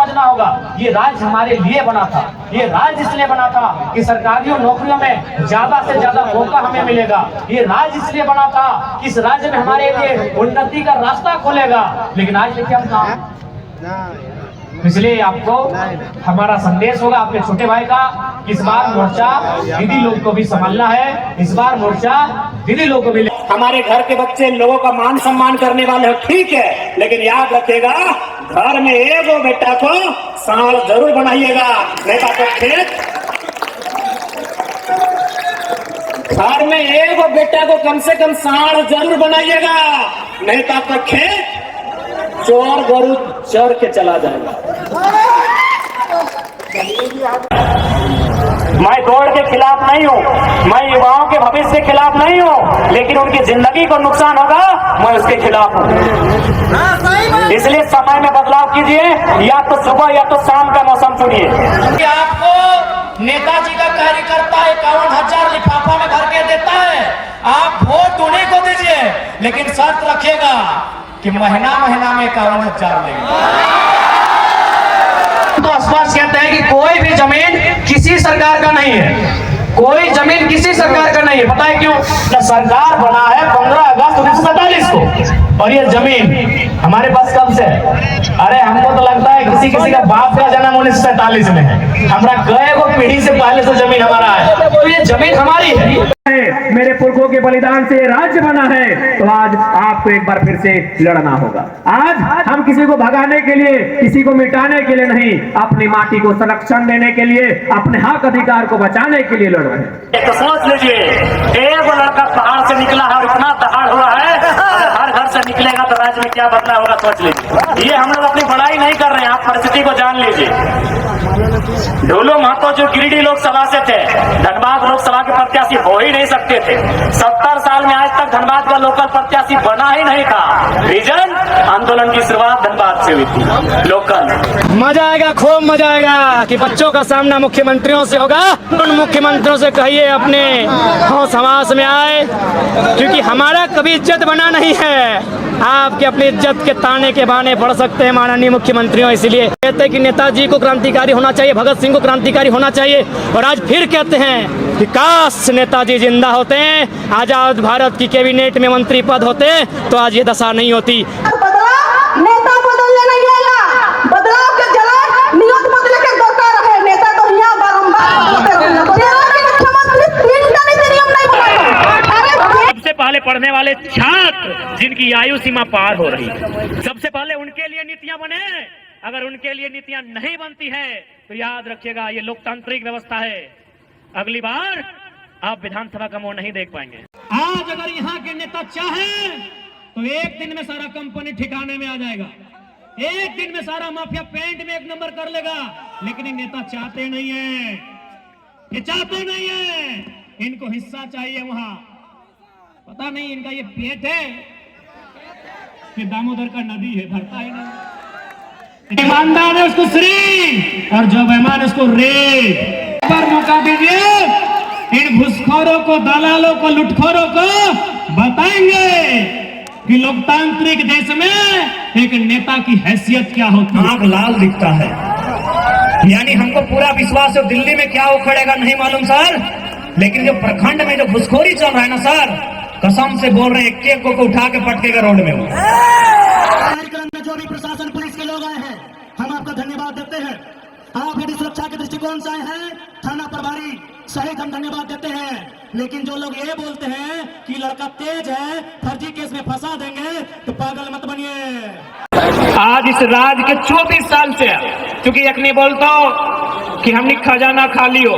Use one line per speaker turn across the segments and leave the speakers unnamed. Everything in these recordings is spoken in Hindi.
समझना होगा, ये राज्य हमारे लिए बना था। ये राज्य इसलिए बना था कि सरकारी नौकरियों में ज्यादा से ज्यादा मौका हमें मिलेगा। ये राज्य इसलिए बना था कि इस राज्य में हमारे लिए उन्नति का रास्ता खोलेगा। लेकिन आज देखिए हम कहाँ। इसलिए आपको हमारा संदेश होगा आपके छोटे भाई का, इस बार मोर्चा दीदी लोग को भी संभालना है। इस बार मोर्चा दीदी लोग को भी।
हमारे घर के बच्चे लोगों का मान सम्मान करने वाले हो, ठीक है, लेकिन याद रखिएगा घर में एगो बेटा को सांड जरूर बनाइएगा, नहीं तो खेत। घर में एगो बेटा को कम से कम सांड जरूर बनाइएगा, नहीं तो आपका खेत चोर गरु चर के चला जाएगा। मैं दौड़ के खिलाफ नहीं हूँ, मैं युवाओं के भविष्य के खिलाफ नहीं हूँ, लेकिन उनकी जिंदगी को नुकसान होगा मैं उसके खिलाफ हूँ। इसलिए समय में बदलाव कीजिए, या तो सुबह या तो शाम का मौसम चुनिए।
आपको नेताजी का कार्यकर्ता 51,000 लिफाफा में भर के देता है, आप वोट उन्हीं को दीजिए, लेकिन शर्त रखिएगा कि महीना महीना में 51,000 लेंगे। तो स्पष्ट कहते हैं कि कोई भी जमीन किसी सरकार का नहीं है, कोई जमीन किसी सरकार का नहीं है। पता है क्यों? सरकार बना है 15 अगस्त 1947 को, और ये जमीन हमारे पास कब से है? अरे हमको तो लगता है किसी का बाप का जन्म 1947 में है, हमारा कई को पीढ़ी से पहले से जमीन हमारा है, तो ये जमीन हमारी है।
मेरे पुरखों के बलिदान से राज्य बना है, तो आज आपको एक बार फिर से लड़ना होगा। आज हम किसी को भगाने के लिए, किसी को मिटाने के लिए नहीं, अपनी माटी को संरक्षण देने के लिए, अपने हक अधिकार को बचाने के लिए लड़ रहे हैं। तो सोच लीजिए, एक लड़का पहाड़ से निकला है, इतना दहाड़ हुआ है, हर घर से निकलेगा तो राज्य में क्या बदलाव होगा सोच लीजिए। ये हम लोग अपनी बड़ाई नहीं कर रहे हैं, आप परिस्थिति को जान लीजिए। ढोलो महतो जो गिरिडीह लोकसभा से थे, धनबाद लोकसभा के प्रत्याशी हो ही नहीं सकते थे। 70 साल में आज तक धनबाद का लोकल प्रत्याशी बना ही नहीं था। रीजन आंदोलन की शुरुआत धनबाद से हुई थी। लोकल
मजा आएगा, खूब मजा आएगा कि बच्चों का सामना मुख्यमंत्रियों से होगा। उन मुख्यमंत्रियों से कहिए अपने होश हवास में आए, क्योंकि हमारा कभी इज्जत बना नहीं है। आपके अपनी इज्जत के ताने के बहाने बढ़ सकते हैं माननीय मुख्यमंत्रियों। इसलिए कहते हैं कि नेताजी को क्रांतिकारी होना चाहिए, भगत सिंह को क्रांतिकारी होना चाहिए, और आज फिर कहते हैं कि काश नेताजी जिंदा होते हैं, आजाद भारत की कैबिनेट में मंत्री पद होते, तो आज ये दशा नहीं होती।
नेता बदलने नहीं आएगा, बदलाव के जगह नियत बदले के दरकार है। नेता तो यहाँ बारंबार मुख्यमंत्री 3 नियम नहीं बनाएगा।
सबसे पहले पढ़ने वाले छात्र जिनकी आयु सीमा पार हो रही है, सबसे पहले उनके लिए नीतियां बने। अगर उनके लिए नीतियां नहीं बनती है तो याद रखिएगा ये लोकतांत्रिक व्यवस्था है, अगली बार आप विधानसभा का मुंह नहीं देख पाएंगे। आज अगर यहाँ के नेता चाहें तो एक दिन में सारा कंपनी ठिकाने में आ जाएगा, एक दिन में सारा माफिया पेंट में 1 नंबर कर लेगा, लेकिन ये नेता चाहते नहीं है, ये चाहते नहीं है। इनको हिस्सा चाहिए वहां, पता नहीं इनका ये पेट है कि दामोदर का नदी है, भरता है ना। ईमानदार है उसको श्री, और जो बेईमान उसको रे। पर मौका दीजिए, इन घुसखोरों को, दलालों को, लुटखोरों को बताएंगे कि लोकतांत्रिक देश में एक नेता की हैसियत क्या होती है। आंख लाल दिखता है, यानी हमको पूरा विश्वास है दिल्ली में क्या उखड़ेगा नहीं मालूम सर, लेकिन जो प्रखंड में जो घुसखोरी चल रहा है ना सर, कसम से बोल रहे हैं, एक को उठा के पटकेगा रोड में।
कार्यक्रम में जो भी प्रशासन पुलिस के लोग आए हैं, हम आपका धन्यवाद देते हैं। आप यदि सुरक्षा के दृष्टिकोण से आए हैं, थाना प्रभारी सहित हम धन्यवाद देते हैं। लेकिन जो लोग ये बोलते हैं कि लड़का तेज है, फर्जी केस में फंसा देंगे, तो पागल मत बनिए।
आज इस राज्य के 24 साल से, क्योंकि एक नहीं बोलता हूं कि हमने खजाना खाली हो,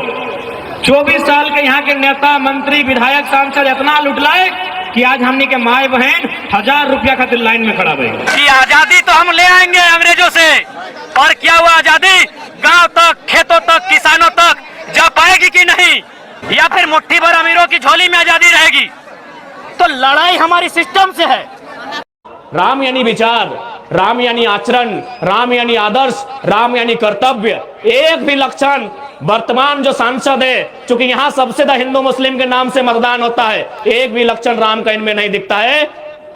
24 साल के यहाँ के नेता, मंत्री, विधायक, सांसद इतना लुटलाए कि आज हमने के माए बहन 1000 रुपया खातिर लाइन में खड़ा भई।
कि आजादी तो हम ले आएंगे अंग्रेजों से, और क्या हुआ आजादी? गांव तक, खेतों तक, किसानों तक जा पाएगी कि नहीं, या फिर मुट्ठी भर अमीरों की झोली में आजादी रहेगी? तो लड़ाई हमारी सिस्टम से है।
राम यानी विचार, राम यानी आचरण, राम यानी आदर्श, राम यानी कर्तव्य। एक भी लक्षण वर्तमान जो सांसद है, चूंकि यहाँ सबसे ज्यादा हिंदू मुस्लिम के नाम से मतदान होता है, एक भी लक्षण राम का इनमें नहीं दिखता है।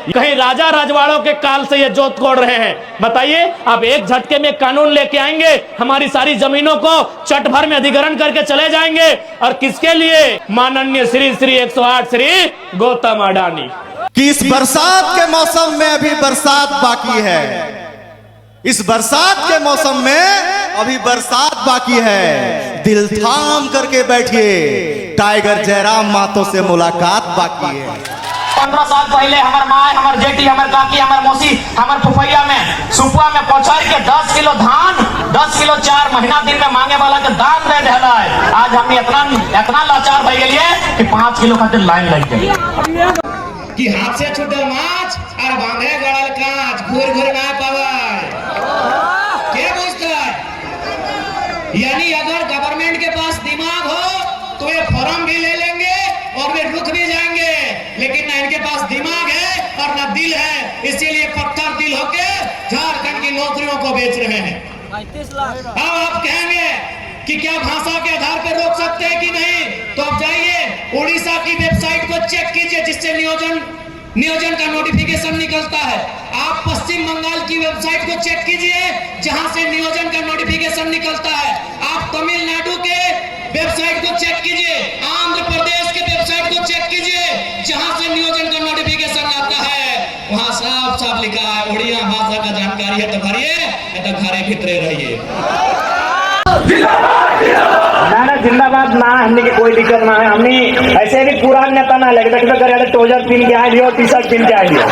कहीं राजा रजवाड़ों के काल से ये जोत तोड़ रहे हैं। बताइए, अब एक झटके में कानून लेके आएंगे, हमारी सारी जमीनों को चट भर में अधिग्रहण करके चले जाएंगे। और किसके लिए? माननीय श्री 108 श्री गौतम अडानी।
कि इस बरसात के मौसम में अभी बरसात बाकी है, इस बरसात के मौसम में अभी बरसात बाकी है। दिल थाम करके बैठिए, टाइगर जयराम मातो से मुलाकात बाकी है।
15 साल पहले हमार माँ, हमार जेठी, हमार काकी, हमार मौसी, हमार फुफैया में सुपुआ में पहुंचा के 10 किलो धान, 10 किलो 4 महीना दिन में मांगे वाला के दान दे दिला है। आज हमने इतना लाचार भई गेलिए कि 5 किलो खातिर लाइन लग गई। कि हाथ से छूटल माछ और बांधे गड़ल कांच, घूर घूर ना पावे। क्या बुझता है? यानी अगर गवर्नमेंट के पास दिमाग हो तो ये फॉर्म भी ले लेंगे और वे रुक भी जाएंगे, लेकिन ना इनके पास दिमाग है और ना दिल है, इसीलिए पत्थर दिल होके झारखंड की नौकरियों को बेच रहे हैं। अब आप कहेंगे कि क्या भाषा के आधार पर रोक सकते हैं कि नहीं, तो आप जाइए उड़ीसा की वेबसाइट को चेक कीजिए जिससे नियोजन का नोटिफिकेशन निकलता है। आप पश्चिम बंगाल की वेबसाइट को चेक कीजिए जहां से नियोजन का नोटिफिकेशन निकलता है। आप तमिलनाडु के वेबसाइट को चेक कीजिए, आंध्र प्रदेश के वेबसाइट को चेक कीजिए जहां से नियोजन का नोटिफिकेशन आता है। वहां साफ साफ लिखा है उड़िया भाषा का जानकारी है तो भरिए, नहीं तो घरे भीतरे रहिए।
ना जिंदाबाद ना, हमने की कोई दिक्कत ना है। हमने ऐसे भी पुरान नेता ना लगे तो करे ट्राउजर पहन के आ लियो, टी शर्ट पहन के आ लियो,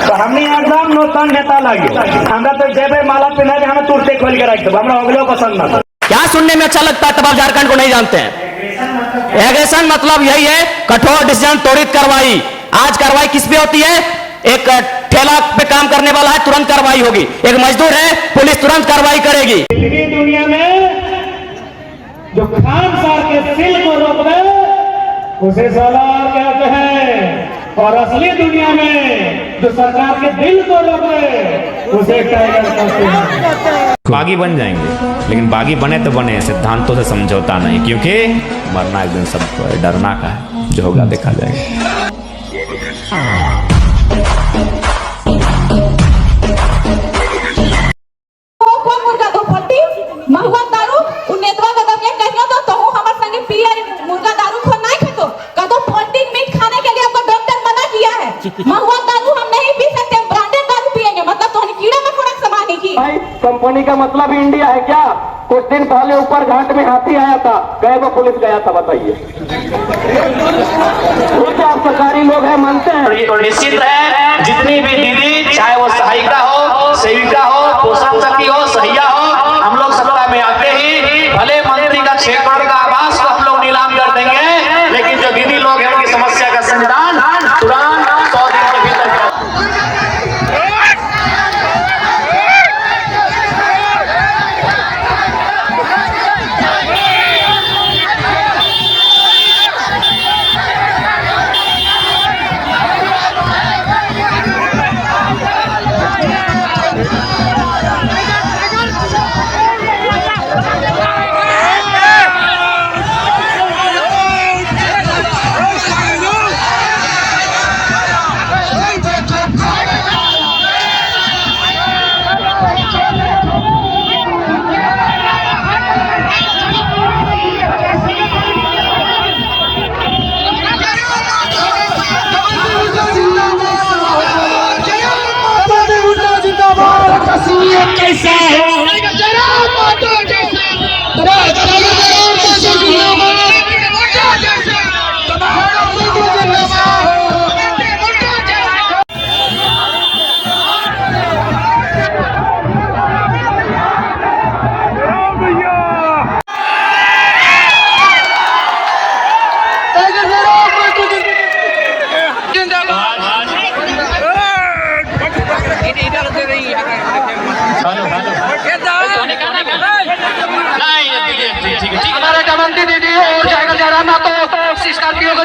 तो हमने एकदम नौतन नेता लगे। हमरा तो जेबे माला पहना के हमें तुरते खोल के रख दो, हमरा अगलो पसंद ना।
क्या सुनने में अच्छा लगता है तब आप झारखंड को नहीं जानते हैं? एग्रेशन मतलब यही है कठोर डिसीजन, त्वरित कार्रवाई। आज कार्रवाई किस पे होती है? एक ठेला पे काम करने वाला है, तुरंत कार्रवाई होगी। एक मजदूर है, पुलिस तुरंत कार्रवाई करेगी।
दुनिया में जो खान सार के सिल को रोक दे उसे सालार कहते हैं, और असली दुनिया में जो सरकार के दिल को रोक दे उसे टाइगर कहते हैं।
बागी बन जाएंगे, लेकिन बागी बने तो बने, सिद्धांतों से समझौता नहीं, क्योंकि मरना एक दिन सबको है, डरना का है, जो होगा देखा जाएगा।
महुआ दारू हम नहीं पी सकते, ब्रांडेड दारू पिएंगे। मतलब तो कीड़ा मकोड़ा समाने की
भाई, कंपनी का मतलब इंडिया है क्या? कुछ दिन पहले ऊपर घाट में हाथी आया था, गए वो पुलिस गया था, बताइए। आप सरकारी लोग हैं, मानते हैं?
निश्चित है, जितनी भी दीदी, चाहे वो सहायिका हो, सेविका हो, पोषण सखी हो, सहिया हो, हम लोग सत्ता में आते ही भले मंत्री का 6 करोड़ का आवास को हम लोग नीलाम कर देंगे, लेकिन जो दीदी लोग हैं उनकी समस्या का समाधान तुरंत 100 दिन के भीतर।
कैसा
हमारे दीदी और जाएगा जरा ना तो स्कॉर्पियो को